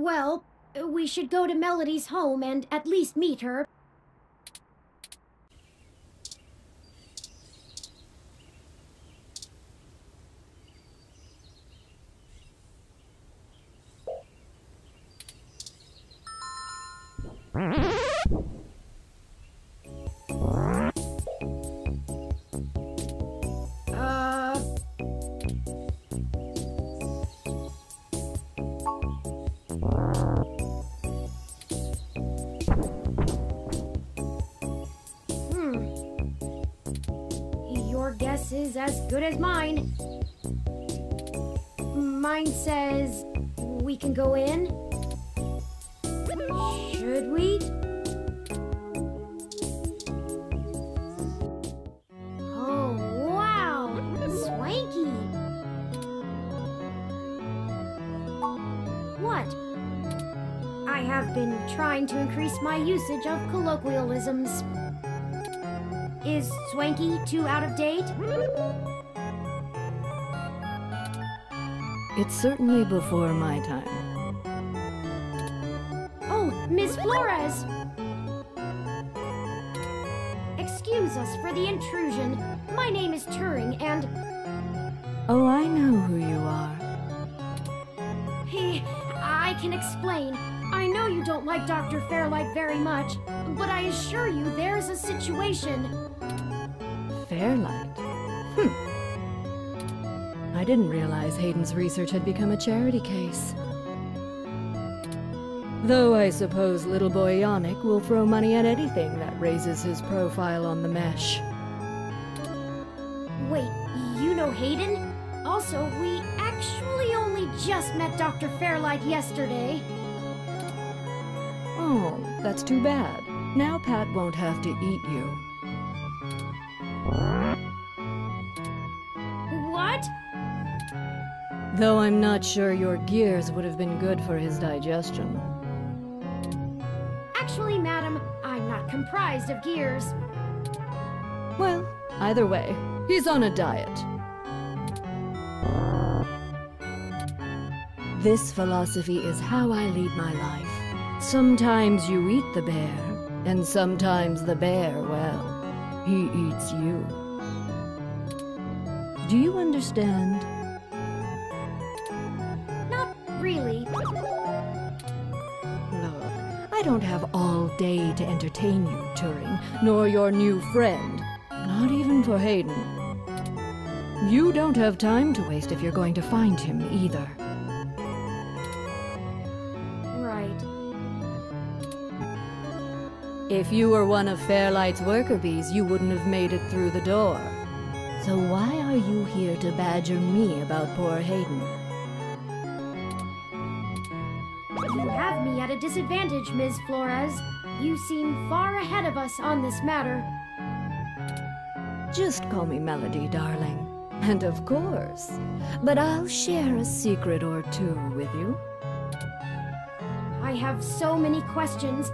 Well, we should go to Melody's home and at least meet her. Your guess is as good as mine. Mine says we can go in. Should we? Oh, wow! Swanky! What? I have been trying to increase my usage of colloquialisms. Is swanky too out of date? It's certainly before my time. Oh, Ms. Flores! Excuse us for the intrusion. My name is Turing, and... Oh, I know who you are. I can explain. I know you don't like Dr. Fairlight very much, but I assure you there's a situation. Fairlight? I didn't realize Hayden's research had become a charity case. Though I suppose little boy Yannick will throw money at anything that raises his profile on the mesh. Wait, you know Hayden? Also, we actually only just met Dr. Fairlight yesterday. Oh, that's too bad. Now Pat won't have to eat you. What? Though I'm not sure your gears would have been good for his digestion. Actually, madam, I'm not comprised of gears. Well, either way, he's on a diet. This philosophy is how I lead my life. Sometimes you eat the bear, and sometimes the bear, well, he eats you. Do you understand? Not really. Look, I don't have all day to entertain you, Turing, nor your new friend. Not even for Hayden. You don't have time to waste if you're going to find him, either. Right. If you were one of Fairlight's worker bees, you wouldn't have made it through the door. So why are you here to badger me about poor Hayden? You have me at a disadvantage, Ms. Flores. You seem far ahead of us on this matter. Just call me Melody, darling. And of course. But I'll share a secret or two with you. I have so many questions.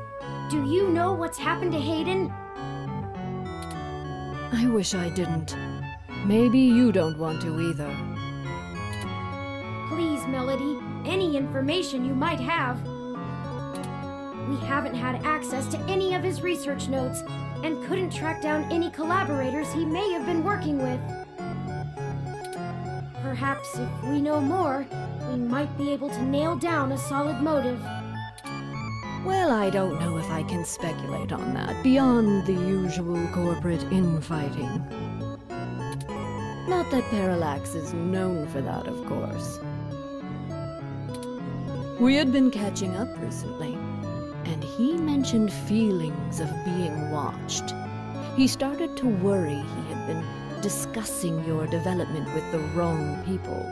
Do you know what's happened to Hayden? I wish I didn't. Maybe you don't want to either. Please, Melody, any information you might have. We haven't had access to any of his research notes, and couldn't track down any collaborators he may have been working with. Perhaps if we know more, we might be able to nail down a solid motive. Well, I don't know if I can speculate on that, beyond the usual corporate infighting. Not that Parralax is known for that, of course. We had been catching up recently, and he mentioned feelings of being watched. He started to worry he had been discussing your development with the wrong people.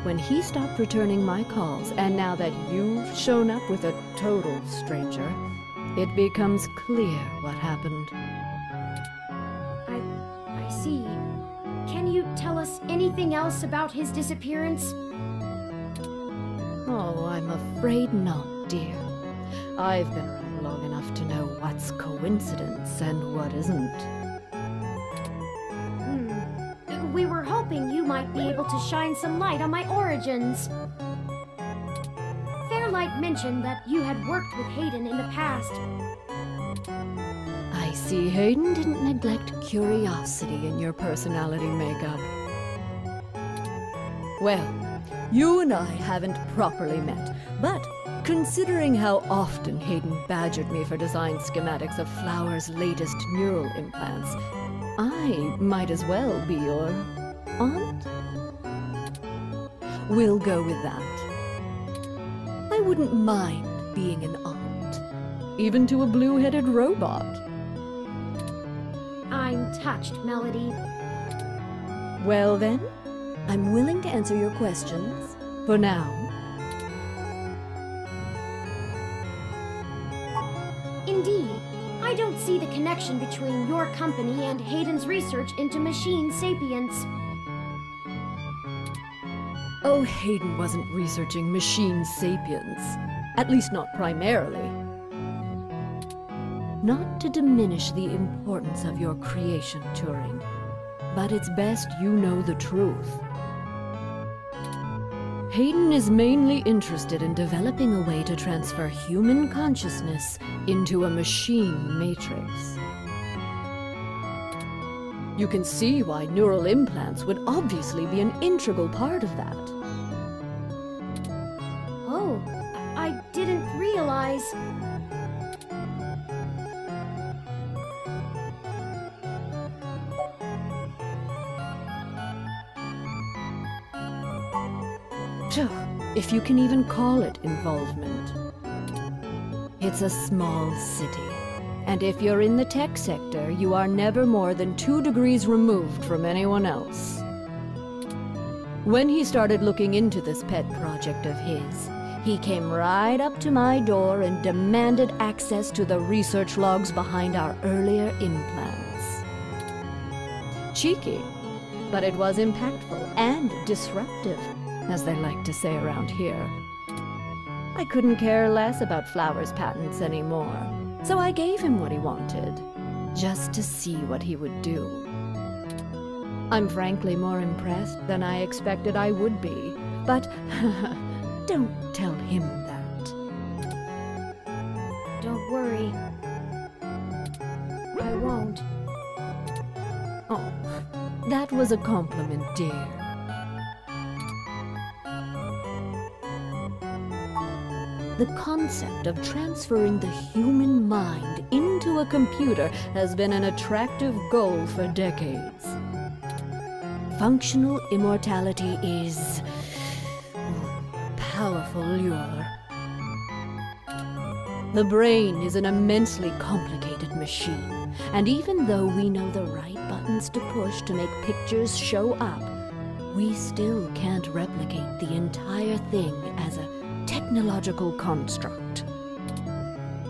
When he stopped returning my calls, and now that you've shown up with a total stranger, it becomes clear what happened. I see. Can you tell us anything else about his disappearance? Oh, I'm afraid not, dear. I've been around long enough to know what's coincidence and what isn't. We were hoping you might be able to shine some light on my origins. Starlight mentioned that you had worked with Hayden in the past. I see Hayden didn't neglect curiosity in your personality makeup. Well, you and I haven't properly met, but considering how often Hayden badgered me for design schematics of Flower's latest neural implants, I might as well be your aunt? We'll go with that. I wouldn't mind being an aunt, even to a blue-headed robot. I'm touched, Melody. Well then, I'm willing to answer your questions, for now. Indeed, I don't see the connection between your company and Hayden's research into machine sapience. Oh, Hayden wasn't researching machine sapience. At least not primarily. Not to diminish the importance of your creation, Turing, but it's best you know the truth. Hayden is mainly interested in developing a way to transfer human consciousness into a machine matrix. You can see why neural implants would obviously be an integral part of that. Oh, I didn't realize. If you can even call it involvement. It's a small city, and if you're in the tech sector, you are never more than 2 degrees removed from anyone else. When he started looking into this pet project of his, he came right up to my door and demanded access to the research logs behind our earlier implants. Cheeky, but it was impactful and disruptive, as they like to say around here. I couldn't care less about Flower's patents anymore, so I gave him what he wanted, just to see what he would do. I'm frankly more impressed than I expected I would be, but don't tell him that. Don't worry. I won't. Oh, that was a compliment, dear. The concept of transferring the human mind into a computer has been an attractive goal for decades. Functional immortality is a powerful lure. The brain is an immensely complicated machine, and even though we know the right buttons to push to make pictures show up, we still can't replicate the entire thing as a technological construct.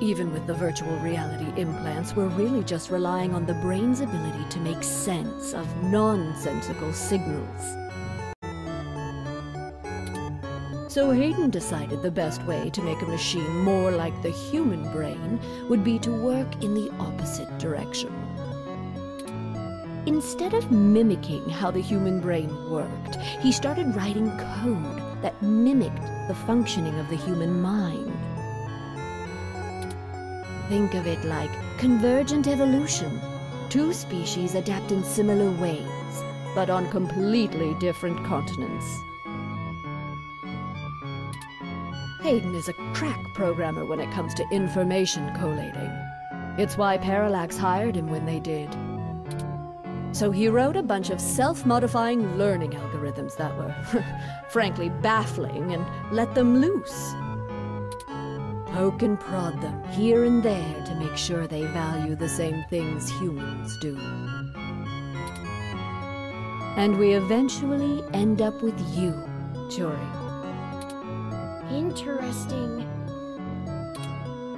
Even with the virtual reality implants, we're really just relying on the brain's ability to make sense of nonsensical signals. So Hayden decided the best way to make a machine more like the human brain would be to work in the opposite direction. Instead of mimicking how the human brain worked, he started writing code that mimicked the functioning of the human mind. Think of it like convergent evolution. 2 species adapt in similar ways, but on completely different continents. Hayden is a crack programmer when it comes to information collating. It's why Parralax hired him when they did. So he wrote a bunch of self-modifying learning algorithms that were, frankly, baffling, and let them loose. Poke and prod them here and there to make sure they value the same things humans do. And we eventually end up with you, Turing. Interesting.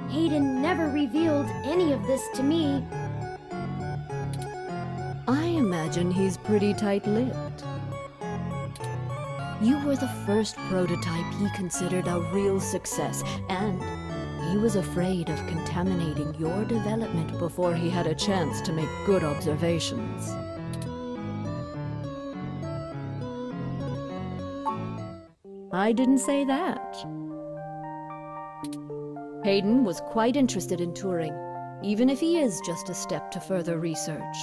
Hayden never revealed any of this to me. I imagine he's pretty tight-lipped. You were the first prototype he considered a real success, and he was afraid of contaminating your development before he had a chance to make good observations. I didn't say that. Hayden was quite interested in Turing, even if he is just a step to further research.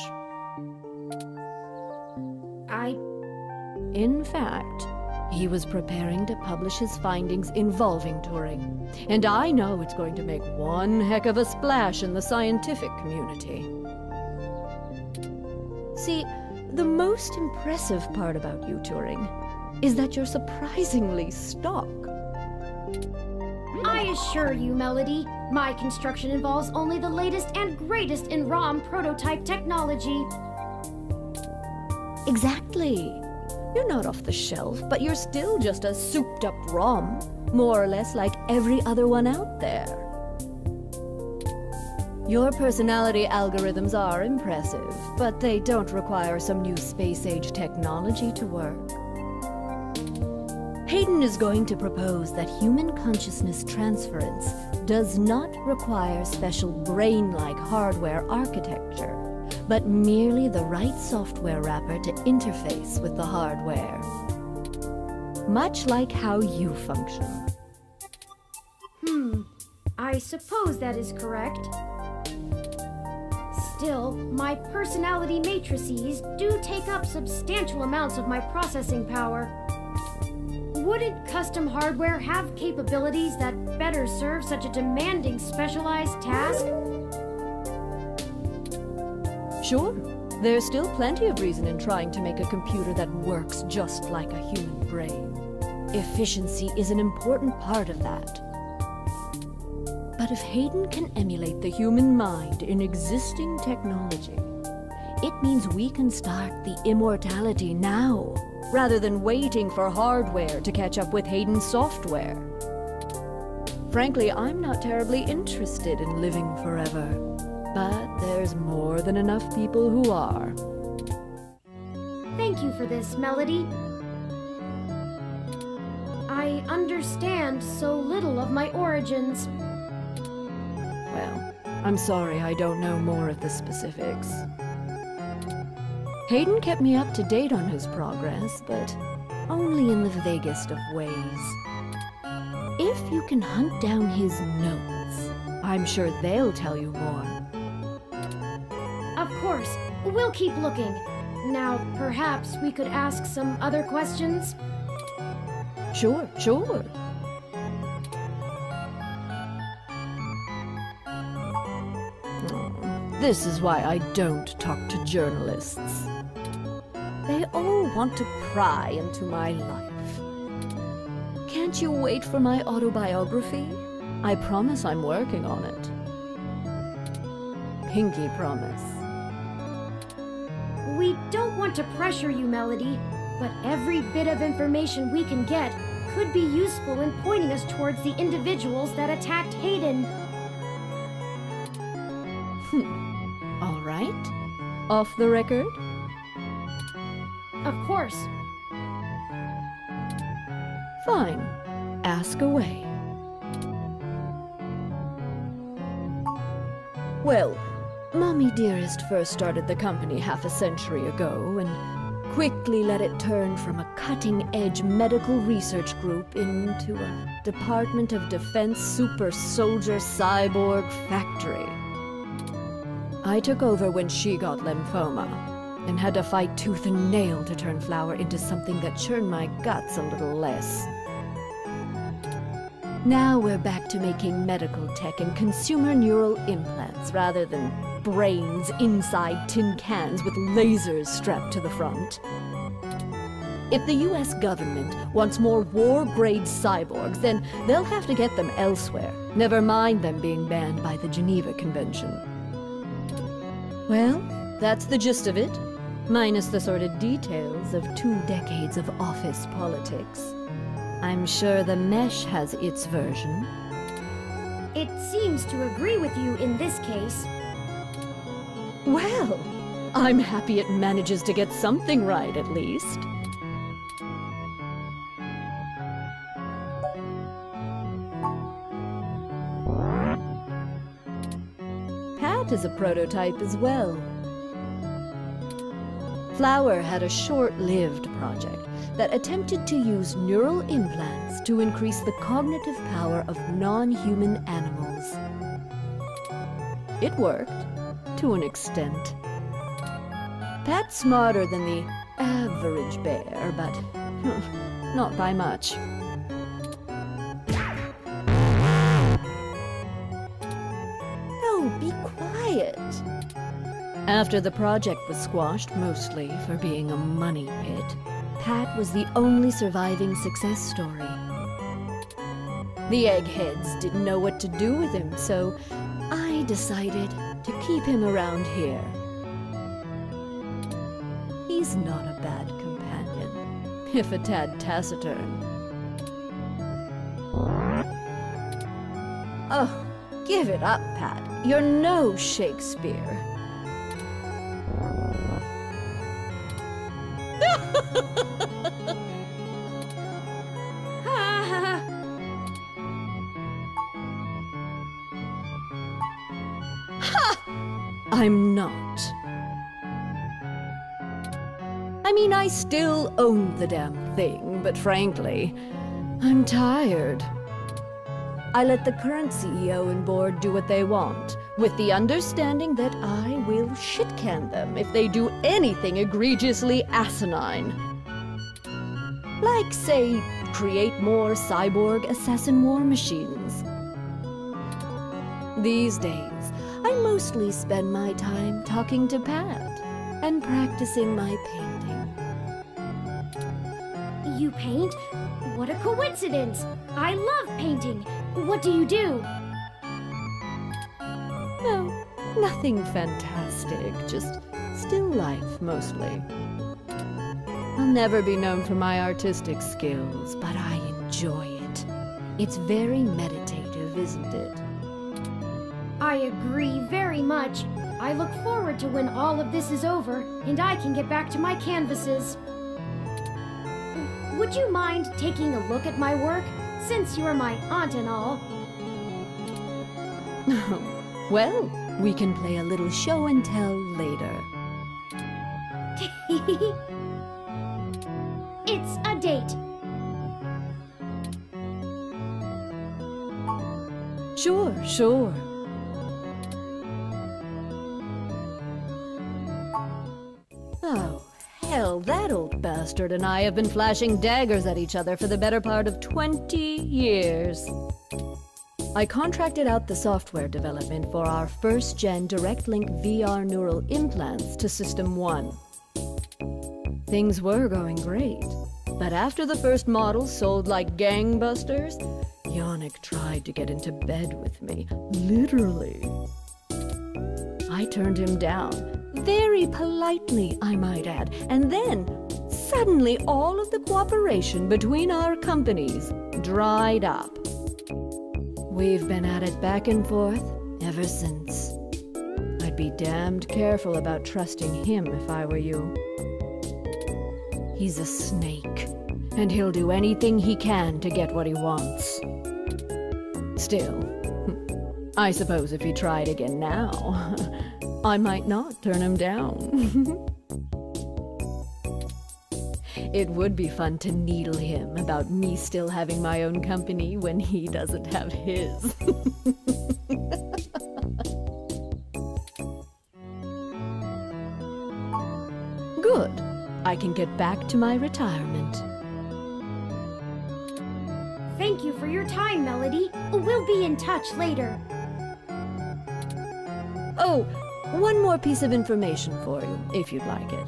In fact, he was preparing to publish his findings involving Turing, and I know it's going to make one heck of a splash in the scientific community. See, the most impressive part about you, Turing, is that you're surprisingly stock. I assure you, Melody, my construction involves only the latest and greatest in ROM prototype technology. Exactly. You're not off the shelf, but you're still just a souped-up ROM, more or less like every other one out there. Your personality algorithms are impressive, but they don't require some new space-age technology to work. Hayden is going to propose that human consciousness transference does not require special brain-like hardware architecture, but merely the right software wrapper to interface with the hardware. Much like how you function. I suppose that is correct. Still, my personality matrices do take up substantial amounts of my processing power. Wouldn't custom hardware have capabilities that better serve such a demanding specialized task? Sure. There's still plenty of reason in trying to make a computer that works just like a human brain. Efficiency is an important part of that. But if Hayden can emulate the human mind in existing technology, it means we can start the immortality now, rather than waiting for hardware to catch up with Hayden's software. Frankly, I'm not terribly interested in living forever, but there's more than enough people who are. Thank you for this, Melody. I understand so little of my origins. Well, I'm sorry I don't know more of the specifics. Hayden kept me up to date on his progress, but only in the vaguest of ways. If you can hunt down his notes, I'm sure they'll tell you more. Of course, we'll keep looking. Now, perhaps we could ask some other questions? Sure. This is why I don't talk to journalists. They all want to pry into my life. Can't you wait for my autobiography? I promise I'm working on it. Pinky promise. We don't want to pressure you, Melody, but every bit of information we can get could be useful in pointing us towards the individuals that attacked Hayden. All right. Off the record? Of course. Fine. Ask away. Well, Mommy Dearest first started the company half a century ago and quickly let it turn from a cutting-edge medical research group into a Department of Defense super soldier cyborg factory. I took over when she got lymphoma and had to fight tooth and nail to turn Flower into something that churned my guts a little less. Now we're back to making medical tech and consumer neural implants rather than brains inside tin cans with lasers strapped to the front. If the US government wants more war-grade cyborgs, then they'll have to get them elsewhere, never mind them being banned by the Geneva Convention. Well, that's the gist of it, minus the sordid details of 2 decades of office politics. I'm sure the Mesh has its version. It seems to agree with you in this case. Well, I'm happy it manages to get something right, at least. Pat is a prototype as well. Flower had a short-lived project, that attempted to use neural implants to increase the cognitive power of non-human animals. It worked, to an extent. Pat's smarter than the average bear, but not by much. Oh, be quiet. After the project was squashed, mostly for being a money pit, Pat was the only surviving success story. The eggheads didn't know what to do with him, so I decided to keep him around here. He's not a bad companion, if a tad taciturn. Oh, give it up, Pat. You're no Shakespeare. I'm not. I mean, I still own the damn thing, but frankly, I'm tired. I let the current CEO and board do what they want, with the understanding that I will shit-can them if they do anything egregiously asinine. Like, say, create more cyborg assassin war machines. These days, I mostly spend my time talking to Pat and practicing my painting. You paint? What a coincidence! I love painting. What do you do? No, nothing fantastic, just still life mostly. I'll never be known for my artistic skills, but I enjoy it. It's very meditative, isn't it? I agree very much. I look forward to when all of this is over and I can get back to my canvases. Would you mind taking a look at my work, since you're my aunt and all? Well, we can play a little show and tell later. It's a date. Sure, sure. Oh, hell, that old bastard and I have been flashing daggers at each other for the better part of 20 years. I contracted out the software development for our first-gen direct-link VR neural implants to System 1. Things were going great, but after the first models sold like gangbusters, Yannick tried to get into bed with me, literally. I turned him down, very politely, I might add, and then, suddenly all of the cooperation between our companies dried up. We've been at it back and forth ever since. I'd be damned careful about trusting him if I were you. He's a snake, and he'll do anything he can to get what he wants. Still, I suppose if he tried again now, I might not turn him down. It would be fun to needle him about me still having my own company when he doesn't have his. Good. I can get back to my retirement. Thank you for your time, Melody. We'll be in touch later. Oh, one more piece of information for you, if you'd like it.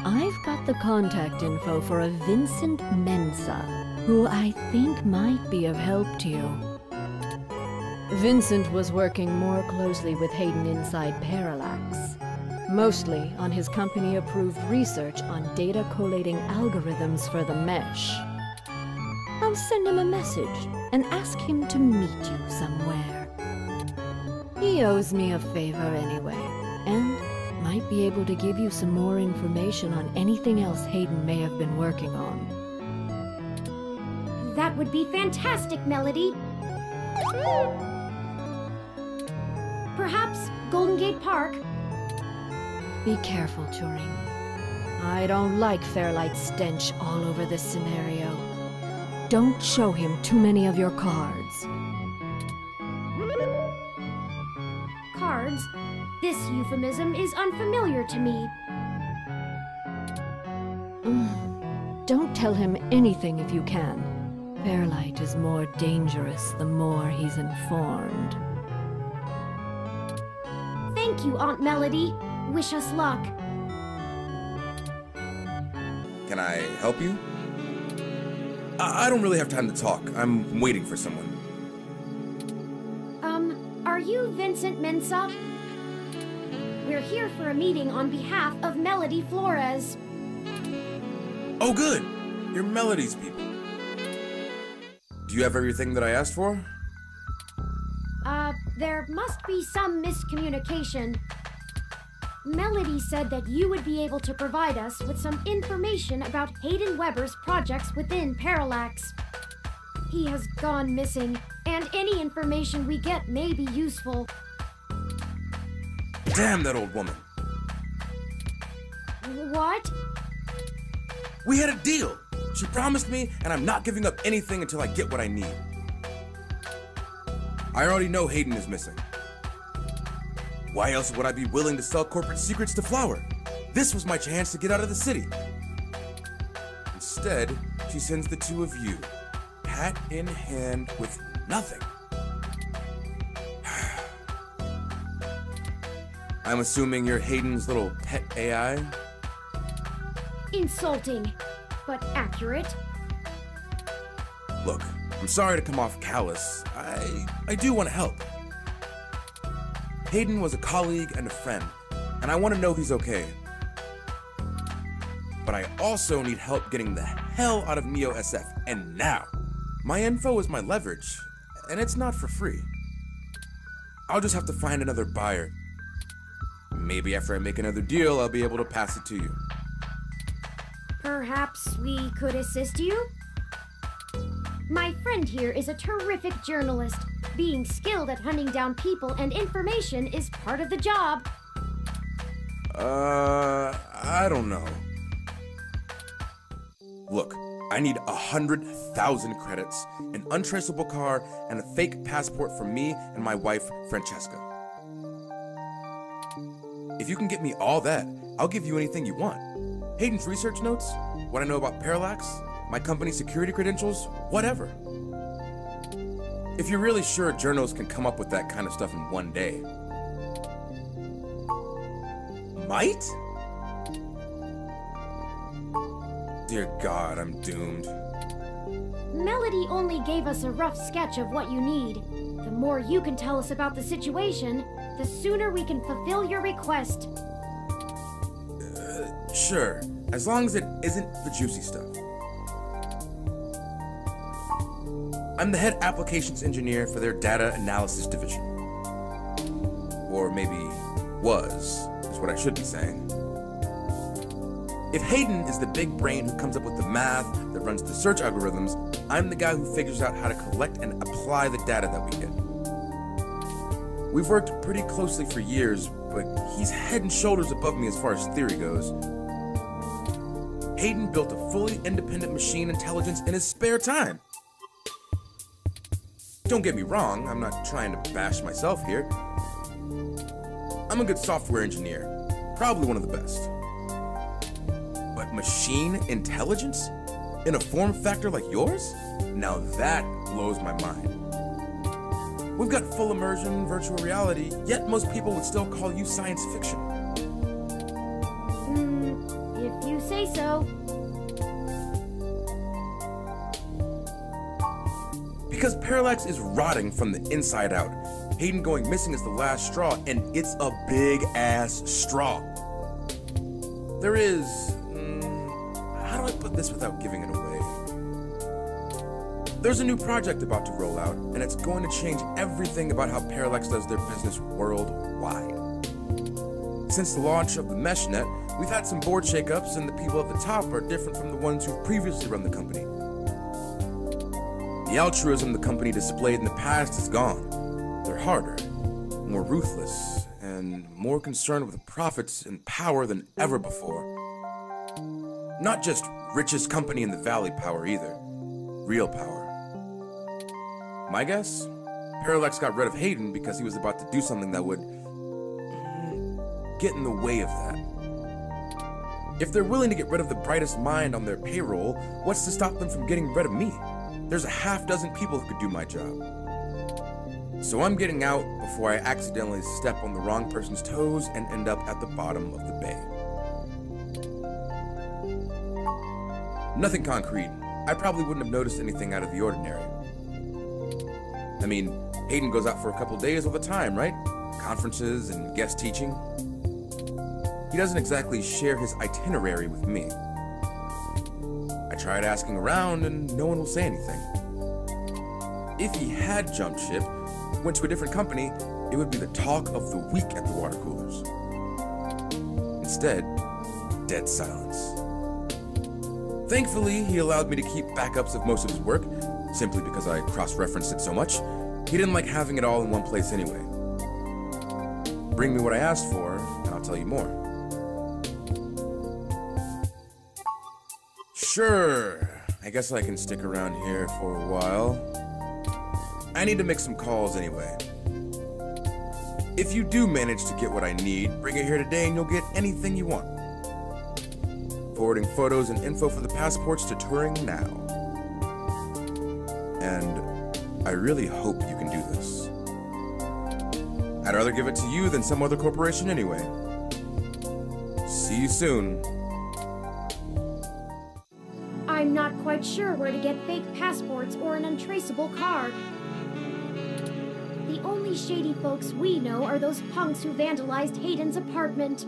I've got the contact info for a Vincent Mensa, who I think might be of help to you. Vincent was working more closely with Hayden inside Parralax, mostly on his company-approved research on data collating algorithms for the mesh. I'll send him a message and ask him to meet you somewhere. He owes me a favor anyway, and might be able to give you some more information on anything else Hayden may have been working on. That would be fantastic, Melody. Perhaps Golden Gate Park? Be careful, Turing. I don't like Fairlight's stench all over this scenario. Don't show him too many of your cards. Cards? This euphemism is unfamiliar to me. Don't tell him anything if you can. Fairlight is more dangerous the more he's informed. Thank you, Aunt Melody. Wish us luck. Can I help you? I don't really have time to talk. I'm waiting for someone. Are you Vincent Mensah? We're here for a meeting on behalf of Melody Flores. Oh, good! You're Melody's people. Do you have everything that I asked for? There must be some miscommunication. Melody said that you would be able to provide us with some information about Hayden Weber's projects within Parralax. He has gone missing, and any information we get may be useful. Damn that old woman. What? We had a deal. She promised me, and I'm not giving up anything until I get what I need. I already know Hayden is missing. Why else would I be willing to sell corporate secrets to Flower? This was my chance to get out of the city. Instead, she sends the two of you, hat in hand with nothing. I'm assuming you're Hayden's little pet AI? Insulting, but accurate. Look, I'm sorry to come off callous. I do want to help. Hayden was a colleague and a friend, and I want to know he's okay. But I also need help getting the hell out of Neo SF, and now. My info is my leverage, and it's not for free. I'll just have to find another buyer. Maybe after I make another deal, I'll be able to pass it to you. Perhaps we could assist you? My friend here is a terrific journalist. Being skilled at hunting down people and information is part of the job. I don't know. Look, I need 100,000 credits, an untraceable car, and a fake passport for me and my wife, Francesca. If you can get me all that, I'll give you anything you want. Hayden's research notes, what I know about Parralax, my company's security credentials, whatever. If you're really sure journals can come up with that kind of stuff in one day. Might? Dear God, I'm doomed. Melody only gave us a rough sketch of what you need. The more you can tell us about the situation, the sooner we can fulfill your request. Sure, as long as it isn't the juicy stuff. I'm the head applications engineer for their data analysis division. Or maybe was, is what I should be saying. If Hayden is the big brain who comes up with the math that runs the search algorithms, I'm the guy who figures out how to collect and apply the data that we get. We've worked pretty closely for years, but he's head and shoulders above me as far as theory goes. Hayden built a fully independent machine intelligence in his spare time. Don't get me wrong, I'm not trying to bash myself here. I'm a good software engineer, probably one of the best. But machine intelligence? In a form factor like yours? Now that blows my mind. We've got full immersion, virtual reality, yet most people would still call you science fiction. If you say so. Because Parralax is rotting from the inside out. Hayden going missing is the last straw, and it's a big-ass straw. There is... how do I put this without giving it away? There's a new project about to roll out, and it's going to change everything about how Parralax does their business worldwide. Since the launch of the MeshNet, we've had some board shakeups, and the people at the top are different from the ones who've previously run the company. The altruism the company displayed in the past is gone. They're harder, more ruthless, and more concerned with profits and power than ever before. Not just richest company in the valley power either. Real power. My guess? Parralax got rid of Hayden because he was about to do something that would get in the way of that. If they're willing to get rid of the brightest mind on their payroll, what's to stop them from getting rid of me? There's a half dozen people who could do my job. So I'm getting out before I accidentally step on the wrong person's toes and end up at the bottom of the bay. Nothing concrete. I probably wouldn't have noticed anything out of the ordinary. I mean, Hayden goes out for a couple days all the time, right? Conferences and guest teaching. He doesn't exactly share his itinerary with me. I tried asking around and no one will say anything. If he had jumped ship, went to a different company, it would be the talk of the week at the water coolers. Instead, dead silence. Thankfully, he allowed me to keep backups of most of his work, simply because I cross-referenced it so much. He didn't like having it all in one place anyway. Bring me what I asked for, and I'll tell you more. Sure, I guess I can stick around here for a while. I need to make some calls anyway. If you do manage to get what I need, bring it here today and you'll get anything you want. Forwarding photos and info for the passports to touring now. And I really hope you can do this. I'd rather give it to you than some other corporation anyway. See you soon. I'm not quite sure where to get fake passports or an untraceable card. The only shady folks we know are those punks who vandalized Hayden's apartment.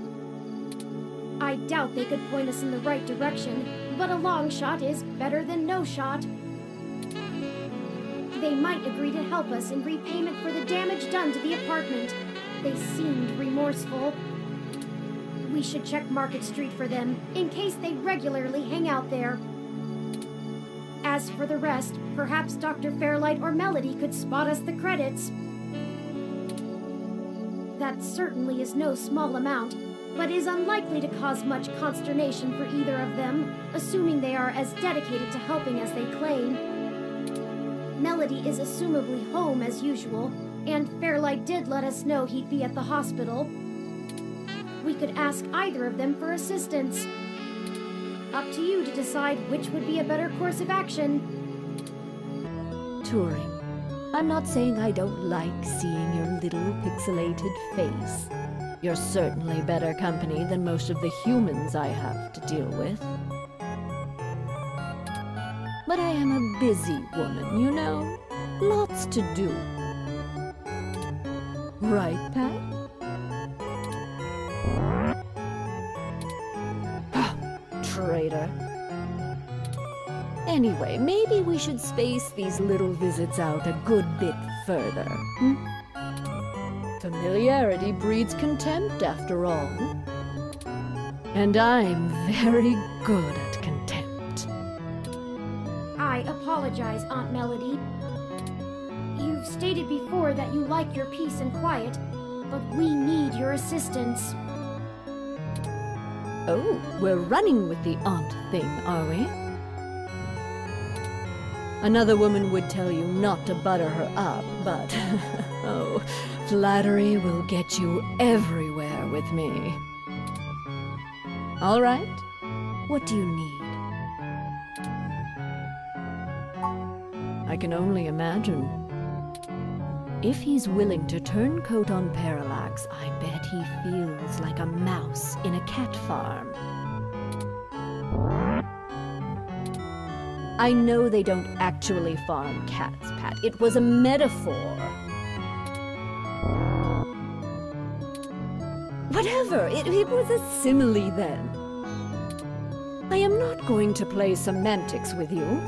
I doubt they could point us in the right direction, but a long shot is better than no shot. They might agree to help us in repayment for the damage done to the apartment. They seemed remorseful. We should check Market Street for them, in case they regularly hang out there. As for the rest, perhaps Dr. Fairlight or Melody could spot us the credits. That certainly is no small amount, but is unlikely to cause much consternation for either of them, assuming they are as dedicated to helping as they claim. Melody is assumably home as usual, and Fairlight did let us know he'd be at the hospital. We could ask either of them for assistance. Up to you to decide which would be a better course of action. Touring. I'm not saying I don't like seeing your little pixelated face. You're certainly better company than most of the humans I have to deal with. But I am a busy woman, you know? Lots to do. Right, Pat? Traitor. Anyway, maybe we should space these little visits out a good bit further. Familiarity breeds contempt, after all. And I'm very good at contempt. I apologize, Aunt Melody. You've stated before that you like your peace and quiet, but we need your assistance. Oh, we're running with the aunt thing, are we? Another woman would tell you not to butter her up, but oh, flattery will get you everywhere with me. All right, what do you need? I can only imagine. If he's willing to turn coat on Parralax, I bet he feels like a mouse in a cat farm. I know they don't actually farm cats, Pat. It was a metaphor. Whatever, it was a simile then. I am not going to play semantics with you.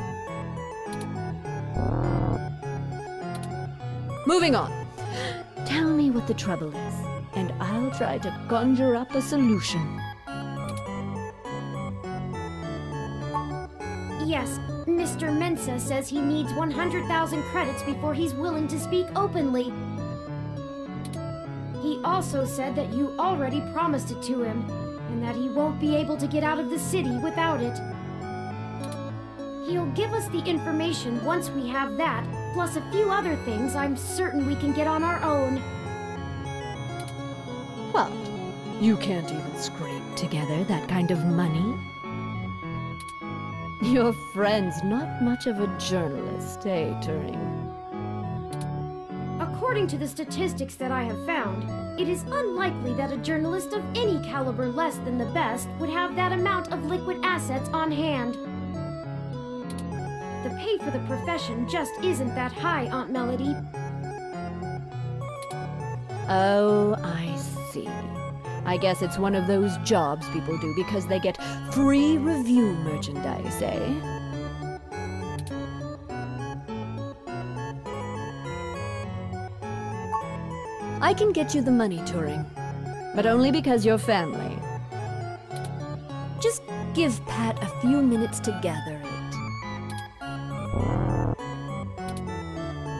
Moving on. Tell me what the trouble is, and I'll try to conjure up a solution. Yes, Mr. Mensa says he needs 100,000 credits before he's willing to speak openly. He also said that you already promised it to him, and that he won't be able to get out of the city without it. He'll give us the information once we have that, plus a few other things I'm certain we can get on our own. What? You can't even scrape together that kind of money? Your friend's not much of a journalist, eh, Turing? According to the statistics that I have found, it is unlikely that a journalist of any caliber less than the best would have that amount of liquid assets on hand. The pay for the profession just isn't that high, Aunt Melody. Oh, I see. I guess it's one of those jobs people do because they get free review merchandise, eh? I can get you the money, Turing, but only because you're family. Just give Pat a few minutes to gather it.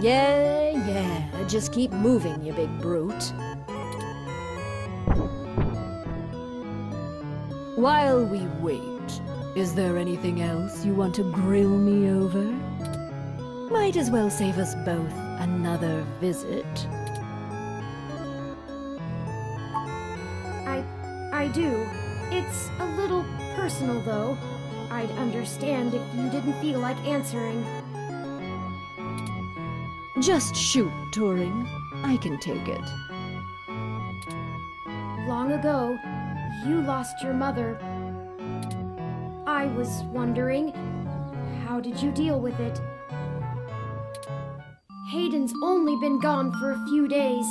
Yeah, just keep moving, you big brute. While we wait, is there anything else you want to grill me over? Might as well save us both another visit. I do. It's a little personal, though. I'd understand if you didn't feel like answering. Just shoot, Turing. I can take it. Long ago, you lost your mother. I was wondering, how did you deal with it? Hayden's only been gone for a few days,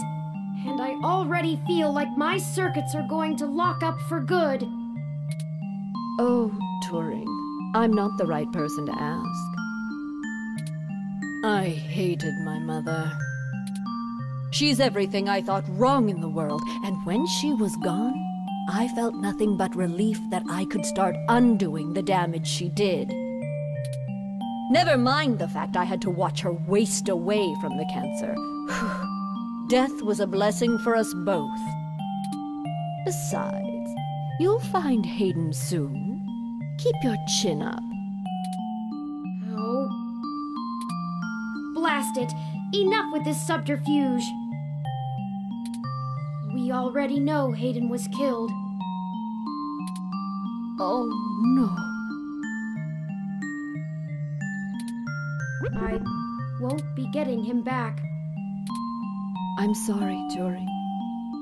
and I already feel like my circuits are going to lock up for good. Oh, Turing, I'm not the right person to ask. I hated my mother. She's everything I thought wrong in the world, and when she was gone, I felt nothing but relief that I could start undoing the damage she did. Never mind the fact I had to watch her waste away from the cancer. Death was a blessing for us both. Besides, you'll find Hayden soon. Keep your chin up. Oh. Blast it! Enough with this subterfuge! We already know Hayden was killed. Oh, no. I won't be getting him back. I'm sorry, Turing.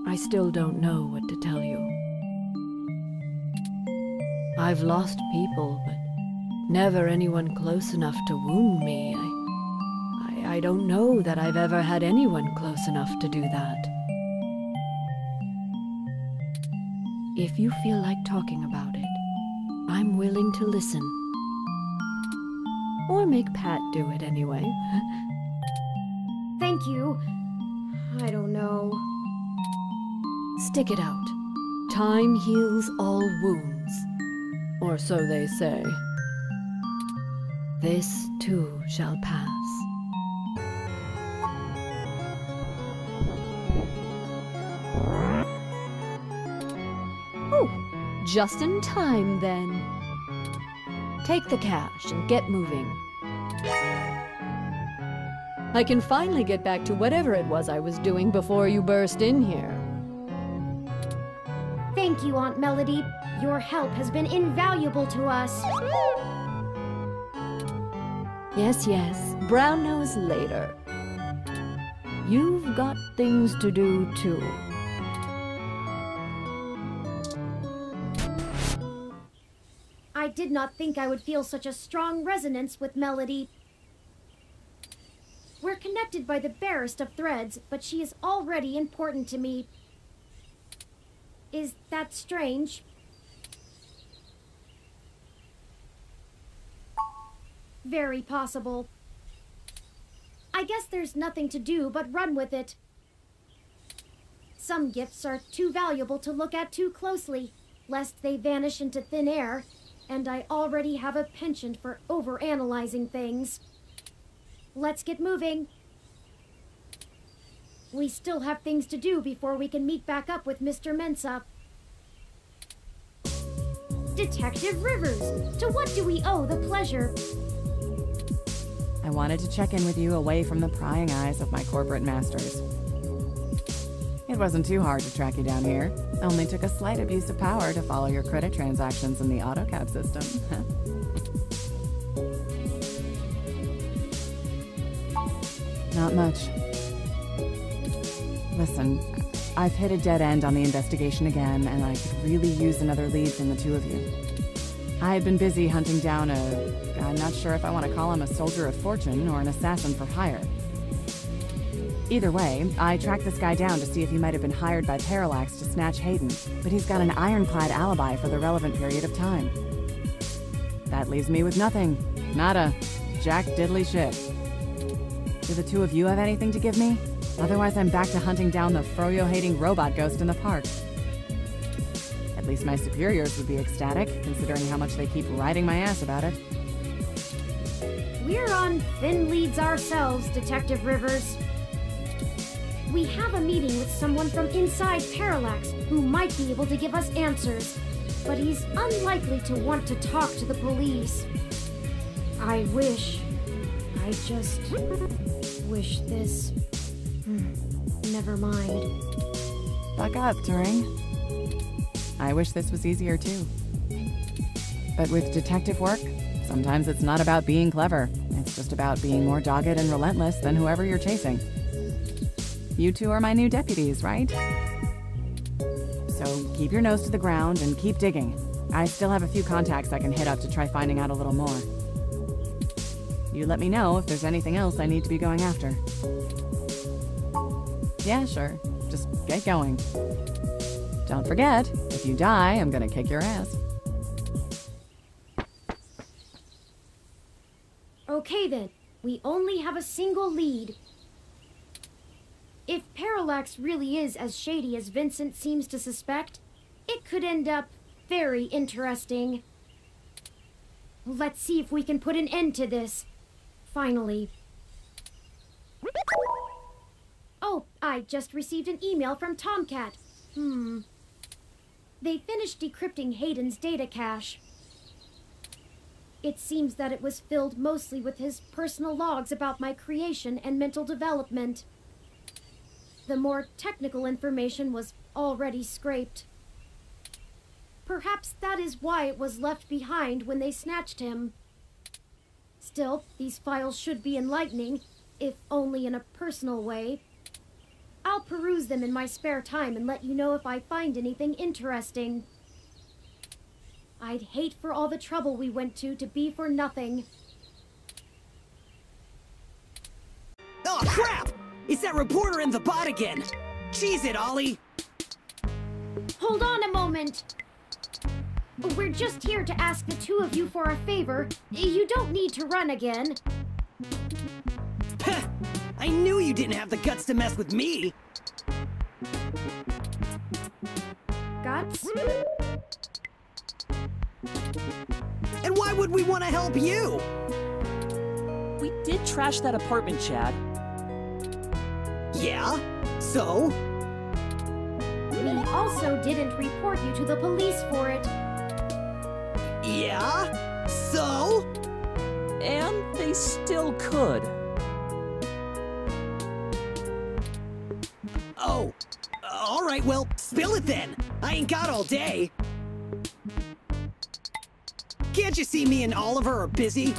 I still don't know what to tell you. I've lost people, but never anyone close enough to wound me. I don't know that I've ever had anyone close enough to do that. If you feel like talking about it, I'm willing to listen. Or make Pat do it anyway. Thank you. I don't know. Stick it out. Time heals all wounds. Or so they say. This too shall pass. Oh, just in time then. Take the cash and get moving. I can finally get back to whatever it was I was doing before you burst in here. Thank you, Aunt Melody. Your help has been invaluable to us. Yes, brown nose later. You've got things to do too. I did not think I would feel such a strong resonance with Melody. We're connected by the barest of threads, but she is already important to me. Is that strange? Very possible. I guess there's nothing to do but run with it. Some gifts are too valuable to look at too closely, lest they vanish into thin air, and I already have a penchant for overanalyzing things. Let's get moving. We still have things to do before we can meet back up with Mr. Mensa. Detective Rivers, to what do we owe the pleasure? I wanted to check in with you away from the prying eyes of my corporate masters. It wasn't too hard to track you down here. Only took a slight abuse of power to follow your credit transactions in the AutoCAD system. Not much. Listen, I've hit a dead end on the investigation again, and I could really use another lead from the two of you. I had been busy hunting down I'm not sure if I want to call him a soldier of fortune or an assassin for hire. Either way, I tracked this guy down to see if he might have been hired by Parralax to snatch Hayden, but he's got an ironclad alibi for the relevant period of time. That leaves me with nothing. Nada. Jack diddly shit. Do the two of you have anything to give me? Otherwise, I'm back to hunting down the froyo-hating robot ghost in the park. At least my superiors would be ecstatic, considering how much they keep riding my ass about it. We're on thin leads ourselves, Detective Rivers. We have a meeting with someone from inside Parralax who might be able to give us answers, but he's unlikely to want to talk to the police. I just wish this... Never mind. Buck up, Turing. I wish this was easier too. But with detective work, sometimes it's not about being clever. It's just about being more dogged and relentless than whoever you're chasing. You two are my new deputies, right? So keep your nose to the ground and keep digging. I still have a few contacts I can hit up to try finding out a little more. You let me know if there's anything else I need to be going after. Yeah, sure. Just get going. Don't forget, if you die, I'm gonna kick your ass. Okay then, we only have a single lead. If Parralax really is as shady as Vincent seems to suspect, it could end up very interesting. Let's see if we can put an end to this. Finally. Oh, I just received an email from Tomcat. They finished decrypting Hayden's data cache. It seems that it was filled mostly with his personal logs about my creation and mental development. The more technical information was already scraped. Perhaps that is why it was left behind when they snatched him. Still, these files should be enlightening, if only in a personal way. I'll peruse them in my spare time and let you know if I find anything interesting. I'd hate for all the trouble we went to be for nothing. Oh, crap! It's that reporter in the bot again! Cheese it, Ollie! Hold on a moment! We're just here to ask the two of you for a favor. You don't need to run again. Peh! I knew you didn't have the guts to mess with me! Guts? And why would we want to help you? We did trash that apartment, Chad. Yeah? So? We also didn't report you to the police for it. Yeah? So? And they still could. Oh. Alright, well, spill it then. I ain't got all day. Can't you see me and Oliver are busy?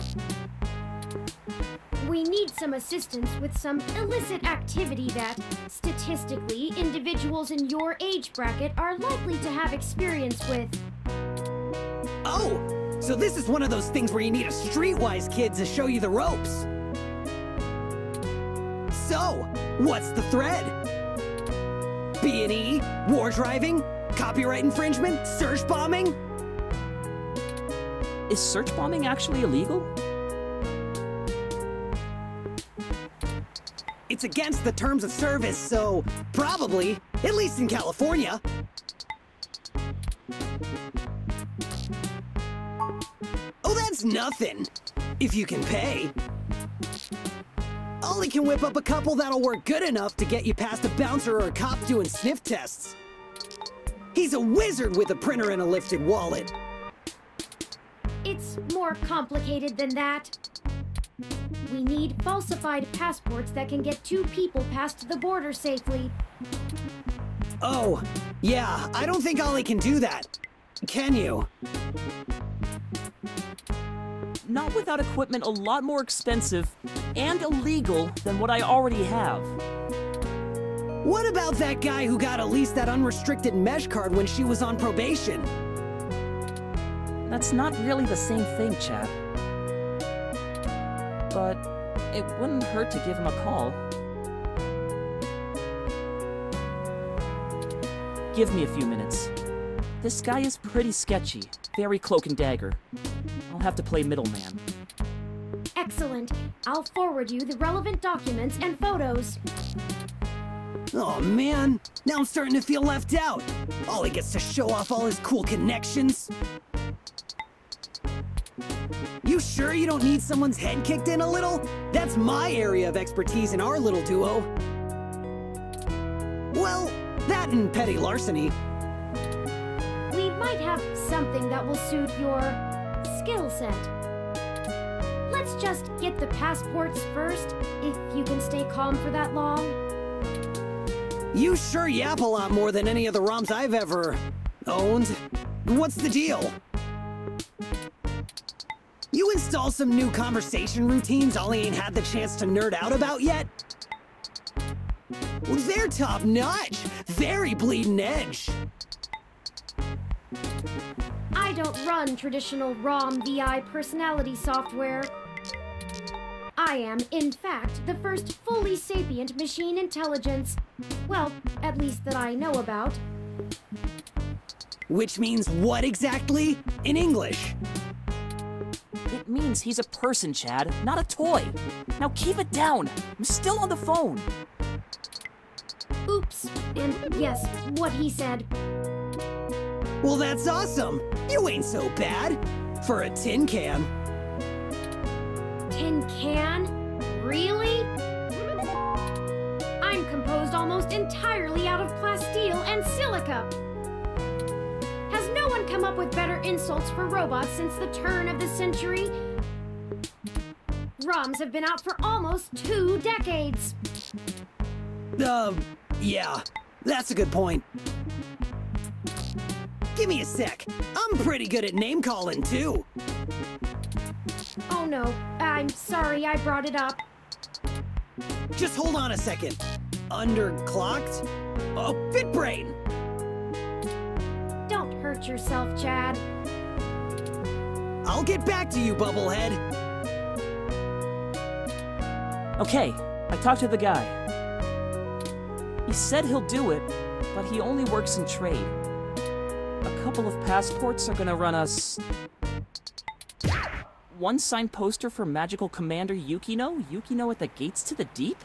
We need some assistance with some illicit activity that, statistically, individuals in your age bracket are likely to have experience with. Oh! So this is one of those things where you need a streetwise kid to show you the ropes. So, what's the thread? B&E? War driving? Copyright infringement? Search bombing? Is search bombing actually illegal? It's against the terms of service, so probably, at least in California. Oh, that's nothing, if you can pay. Ollie can whip up a couple that'll work good enough to get you past a bouncer or a cop doing sniff tests. He's a wizard with a printer and a lifted wallet. It's more complicated than that. We need falsified passports that can get 2 people past the border safely. Oh, yeah, I don't think Ollie can do that. Can you? Not without equipment a lot more expensive and illegal than what I already have. What about that guy who got at least that unrestricted mesh card when she was on probation? That's not really the same thing, Chad. But it wouldn't hurt to give him a call. Give me a few minutes. This guy is pretty sketchy, very cloak and dagger. I'll have to play middleman. Excellent. I'll forward you the relevant documents and photos. Oh man, now I'm starting to feel left out. Ollie gets to show off all his cool connections. You sure you don't need someone's head kicked in a little? That's my area of expertise in our little duo. Well, that and petty larceny. We might have something that will suit your skill set. Let's just get the passports first, if you can stay calm for that long. You sure yap a lot more than any of the ROMs I've ever owned. What's the deal? You install some new conversation routines Ollie ain't had the chance to nerd out about yet? Well, they're top-notch. Very bleeding edge. I don't run traditional ROM VI personality software. I am, in fact, the first fully sapient machine intelligence. Well, at least that I know about. Which means what exactly? In English? It means he's a person, Chad, not a toy. Now keep it down. I'm still on the phone. Oops. And yes, what he said. Well, that's awesome. You ain't so bad. For a tin can. Tin can? Really? I'm composed almost entirely out of plasteel and silica. Has no one come up with better insults for robots since the turn of the century? ROMs have been out for almost 2 decades. Yeah, that's a good point. Give me a sec. I'm pretty good at name-calling, too. Oh no, I'm sorry I brought it up. Just hold on a second. Underclocked? Oh, Bitbrain! Don't hurt yourself, Chad. I'll get back to you, Bubblehead. Okay, I talked to the guy. He said he'll do it, but he only works in trade. A couple of passports are gonna run us... 1 signed poster for Magical Commander Yukino? Yukino at the Gates to the Deep?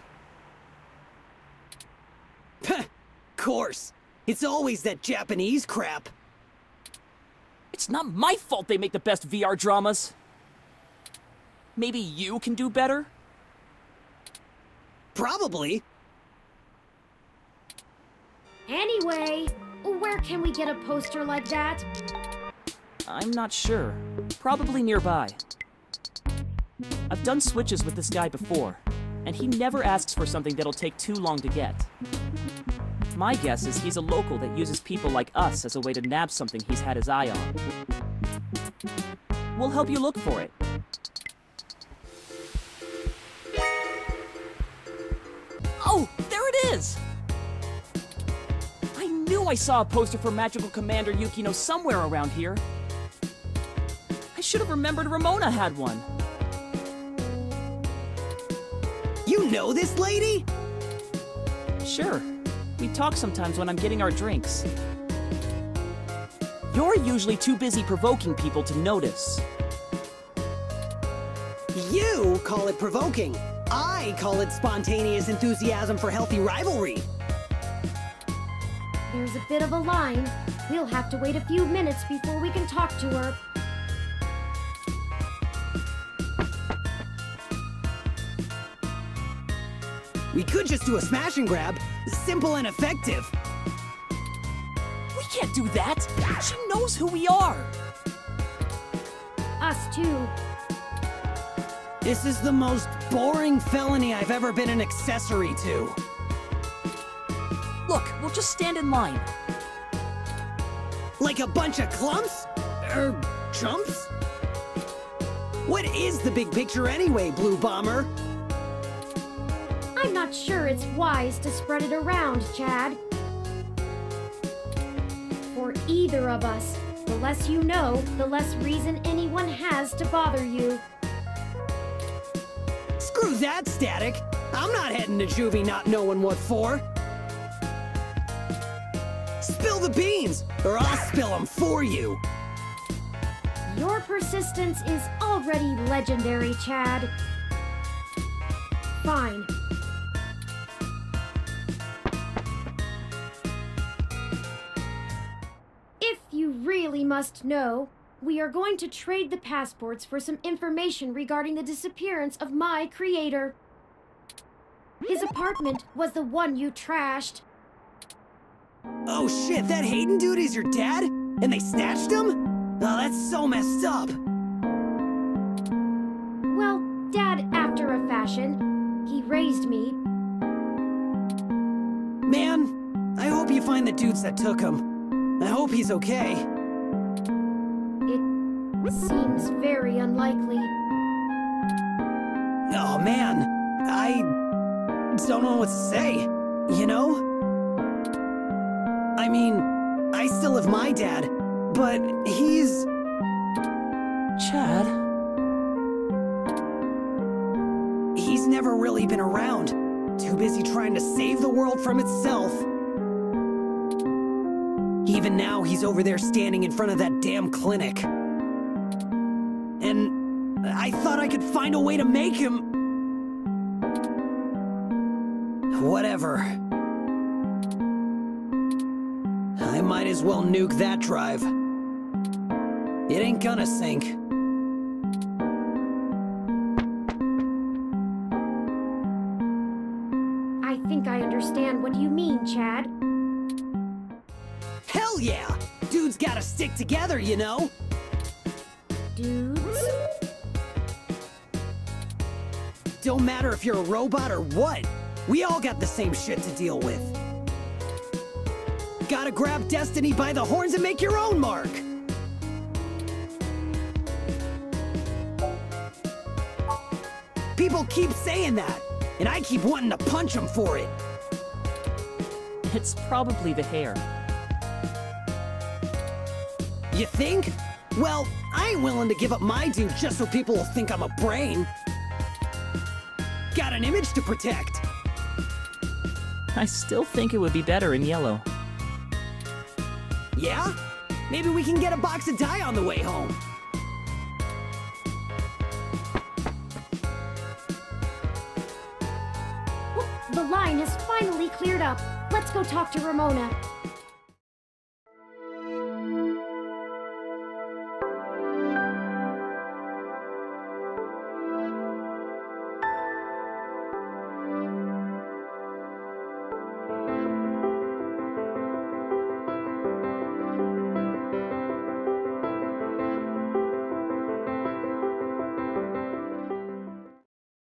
Course. It's always that Japanese crap. It's not my fault they make the best VR dramas. Maybe you can do better? Probably. Anyway, where can we get a poster like that? I'm not sure. Probably nearby. I've done switches with this guy before, and he never asks for something that'll take too long to get. My guess is he's a local that uses people like us as a way to nab something he's had his eye on. We'll help you look for it. Oh, there it is! I knew I saw a poster for Magical Commander Yukino somewhere around here. I should have remembered Ramona had one. You know this lady? Sure. We talk sometimes when I'm getting our drinks. You're usually too busy provoking people to notice. You call it provoking. I call it spontaneous enthusiasm for healthy rivalry. There's a bit of a line. We'll have to wait a few minutes before we can talk to her. We could just do a smash and grab. Simple and effective. We can't do that! She knows who we are! us too. This is the most boring felony I've ever been an accessory to. Look, we'll just stand in line. Like a bunch of clumps? Chumps? What is the big picture anyway, Blue Bomber? I'm not sure it's wise to spread it around, Chad. For either of us, the less you know, the less reason anyone has to bother you. Screw that, Static. I'm not heading to juvie not knowing what for. Spill the beans, or I'll spill them for you. Your persistence is already legendary, Chad. Fine. If you really must know, we are going to trade the passports for some information regarding the disappearance of my creator. His apartment was the one you trashed. Oh shit, that Hayden dude is your dad? And they snatched him? Oh, that's so messed up. Well, Dad after a fashion. He raised me. Man, I hope you find the dudes that took him. I hope he's okay. It seems very unlikely. Oh man, I don't know what to say, you know? I mean, I still have my dad, but he's... Chad? He's never really been around. Too busy trying to save the world from itself. Even now, he's over there standing in front of that damn clinic. And I thought I could find a way to make him... Whatever. I might as well nuke that drive. It ain't gonna sink. I think I understand what you mean, Chad. Hell yeah! Dudes gotta stick together, you know? Dudes? Don't matter if you're a robot or what. We all got the same shit to deal with. Gotta grab destiny by the horns and make your own mark! People keep saying that, and I keep wanting to punch them for it. It's probably the hair. You think? Well, I ain't willing to give up my dude just so people will think I'm a brain. Got an image to protect. I still think it would be better in yellow. Yeah? Maybe we can get a box of dye on the way home. The line has finally cleared up. Let's go talk to Ramona.